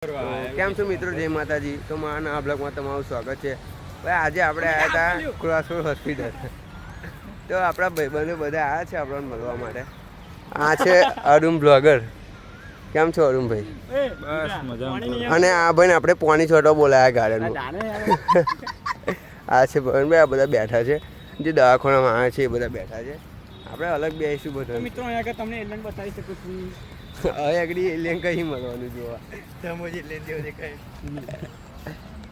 કેમ છો મિત્રો? જય માતાજી. તો મારા આ બ્લોગમાં તમારું સ્વાગત છે. ભાઈ આજે આપણે આવ્યા હતા ક્રોસરોડ હોસ્પિટલ. તો આપણા ભાઈબંધો બધા આવ્યા છે આપણને મળવા માટે. આ છે અરુણ બ્લોગર. કેમ છો અરુણભાઈ? બસ મજામાં. અને આ ભાઈને આપણે પોણી છોટો બોલાયા ગાર્ડનમાં. આ છે ભાઈ, આ બધા બેઠા છે જે દવાખાનામાં આવ્યા છે એ બધા બેઠા છે. આપણે અલગ બેસીશું બધા મિત્રો અહીંયા તમને એલિયન બતાવી શકું છું. હવે આગળ એલિયન કઈ મળવાનું જોવા તમે એલિયન જેવું દેખાય.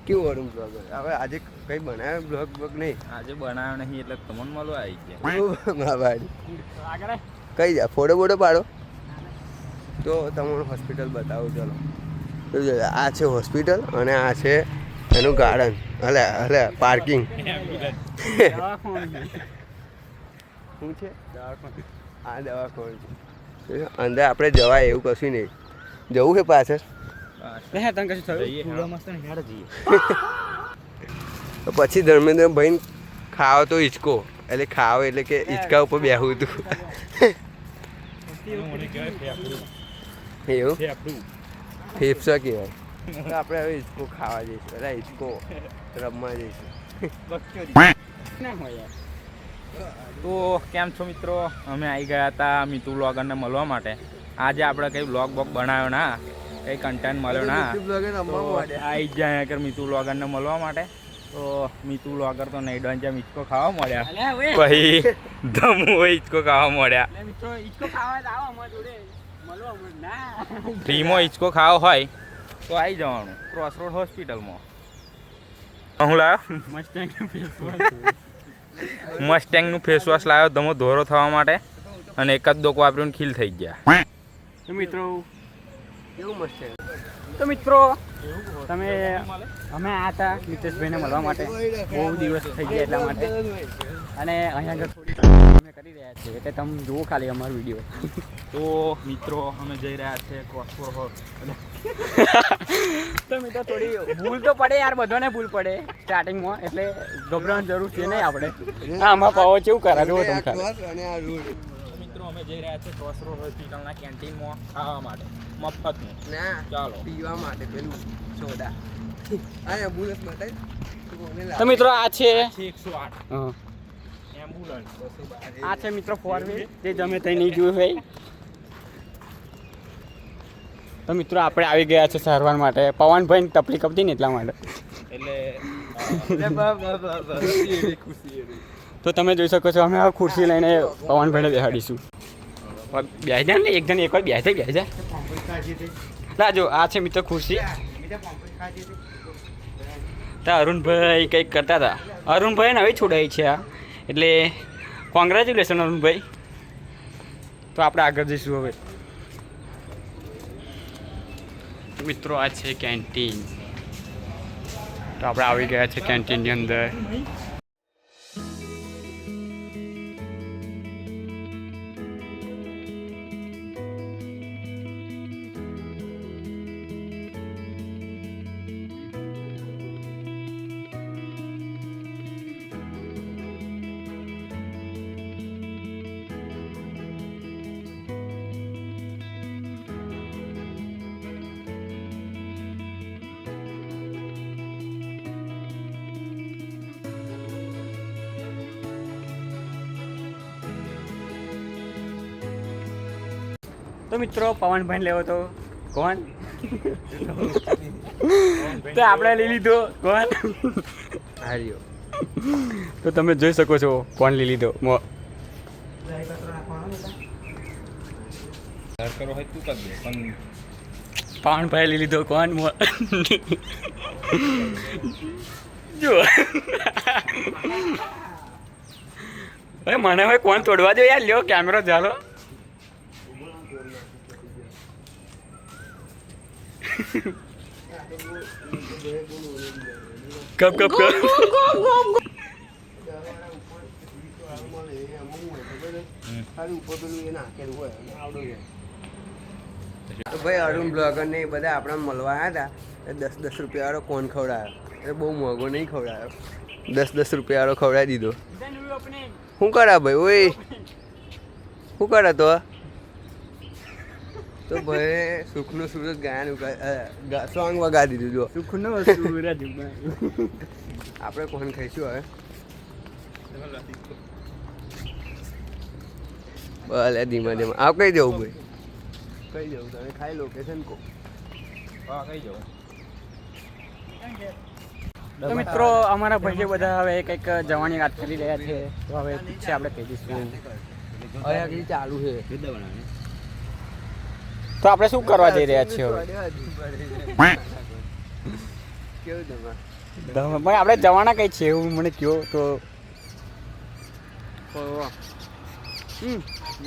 કેવું અરુણ બ્લોગર? હવે આજે કઈ બનાવ્યો બ્લોગ નહીં? આજે બનાવ્યો નહીં એટલે તમને મળવા આવી ગયા. કઈ જા ફોટો બોટો પાડો તો તમને હોસ્પિટલ બતાવું. ચલો તો આ છે હોસ્પિટલ અને આ છે એનું ગાર્ડન. હલે પાર્કિંગ. શું છે? આ દવાખાનું છે. અંદર આપણે જવાય એવું કશું નહીં. જવું છે પાછળ? પછી ધર્મેન્દ્ર ભાઈ ખાવો તો હિંચકો, એટલે ખાવો એટલે કે હિંચકા ઉપર બેહવું હતું. એવું ફેફસા કહેવાય. તો આપણે હવે હિંચકો ખાવા જઈશું. એટલે હિંચકો રમવા જઈશું. તો કેમ છો મિત્રો? અમે આવી ગયા હતા મિતુ બ્લોગરને મળવા માટે. આજે આપણે કંઈ બ્લોગ બનાવ્યો ના, કંઈ કન્ટેન્ટ મળ્યો ના, આવી ગયા આગળ મિતુ બ્લોગરને મળવા માટે. તો મિતુ બ્લોગર તો નહીં ડન છે, હિંચકો ખાવા મળ્યા. પછી ધમુ હિંચકો ખાવા મળ્યા. ફ્રીમાં હિંચકો ખાવો હોય તો આવી જવાનું ક્રોસરોડ હોસ્પિટલમાં. હું લાવ્યો મસ્ટેંગનું ફેસ વોશ લાવ્યો ધમો ધોરો થવા માટે, અને એક જ ડોક વાપરીને ખીલ થઈ ગયા. તો મિત્રો એવું મસ્ત છે. તો મિત્રો અમે આ હતા મિતેશભાઈને મળવા માટે. બહુ દિવસ થઈ ગયા એટલા માટે. અને અહીંયા આગળ થોડી અમે કરી રહ્યા છીએ એટલે તમે જુઓ ખાલી અમારો વિડીયો. તો મિત્રો અમે જઈ રહ્યા છીએ ક્રોસરોડ. તો મિત્રો થોડી ભૂલ તો પડે યાર, બધાને ભૂલ પડે સ્ટાર્ટિંગમાં, એટલે ગભરાવાની જરૂર છે નહીં આપણે. આમાં પાવો કેવું કરા જુઓ તમે ખાલી. અને આ રૂલ મિત્રો અમે જઈ રહ્યા છીએ ક્રોસરોડ હોસ્પિટલના કેન્ટીનમાં ખાવા માટે મફતનું. ના ચાલો પીવા માટે પેલું સોડા. આ એમ્બ્યુલન્સ માટે તો મિત્રો આ છે 108 એમ્બ્યુલન્સ. આ છે મિત્રો 4 વ્હીલ જે તમે ત્યાં નહીં જોયું હોય. તો મિત્રો આપણે આવી ગયા છે સારવાર માટે. પવનભાઈ તકલીફ હતી ને એટલા માટે. તો તમે જોઈ શકો છો અમે આ ખુરશી લઈને પવનભાઈને બેસાડીશું. બેસી જાય ને એકદમ એક વાર બેસે જો આ છે મિત્રો ખુરશી. તો અરુણભાઈ કંઈક કરતા હતા. અરુણભાઈને હવે છોડાય છે આ, એટલે કોંગ્રેચ્યુલેશન અરુણભાઈ. તો આપણે આગળ જઈશું હવે. મિત્રો આ છે કેન્ટીન. તો આપણે આવી ગયા છે કેન્ટીનની અંદર. તો મિત્રો પવનભાઈ લેવો તો કોણ તો આપણે લઈ લીધો કોણ હાર્યો. તો તમે જોઈ શકો છો કોણ લઈ લીધો. પવનભાઈ લઈ લીધો કોણ જો મને ભાઈ કોણ તોડવા દો યાર. લ્યો કેમેરો ચાલો. કપ કપ કપ તો ભાઈ અરુણ બ્લોગર ને એ બધા આપણા મળવા આવ્યા હતા. 10-10 રૂપિયા વાળો કોણ ખવડાવ્યો? એટલે બહુ મોંઘો નહીં ખવડાવ્યો. 10-10 રૂપિયા વાળો ખવડાવી દીધો. શું કરા ભાઈ? ઓય શું કરે તો તો ભાઈ સુખનું સૂરજ ગાયન સોંગ વગાડી દીધું જો. સુખનો સૂરજ આપણે કોણ ખાઈશું હવે? ભલે ધીમા ધીમા આવ કઈ જવું ભાઈ? કઈ જવું તમે ખાઈ લોકેશન કહો. હા કઈ જવું. તો મિત્રો અમારા ભાઈઓ બધા હવે કંઈક જવાની વાત કરી રહ્યા છે તો હવે છે આપણે કહી દઈશું. હવે આગળ ચાલુ છે. તો આપણે શું કરવા જઈ રહ્યા છીએ હવે? કેવું જમા? ભાઈ આપણે જવાના કઈ છે એવું મને કહો તો.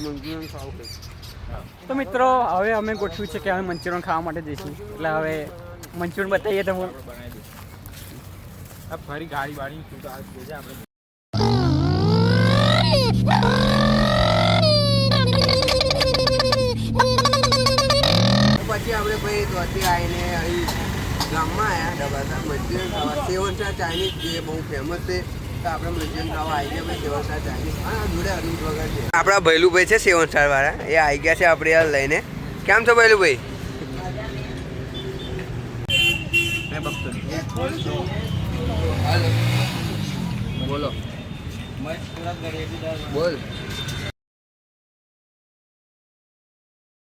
મંચુરિયન ખાવું કઈ. તો મિત્રો હવે અમે ગોઠવ્યું છે કે અમે મંચુરિયન ખાવા માટે જઈશું એટલે હવે મંચુરિયન બતાવીએ તમને. બનાવી દે. આ ફરી ગાડી વાડી શું તો આ જોજે આપણે. પછી આપણે ભાઈ ત્યાંથી આવીને અહીં ગામમાં આવ્યા ડબાસા મંચુરિયન ખાવા. સેવન સ્ટાર ચાઇનીઝ જે બહુ ફેમસ છે તો આપણે મંચુરિયન ખાવા આવી ગયા ભાઈ સેવન સ્ટાર ચાઇનીઝ. હા જોડે અરવિંદ વગર છે. આપણા ભૈલુભાઈ છે સેવન સ્ટાર વાળા એ આવી ગયા છે આપણે યાર લઈને. કેમ છો ભૈલુભાઈ? બોલો બોલ.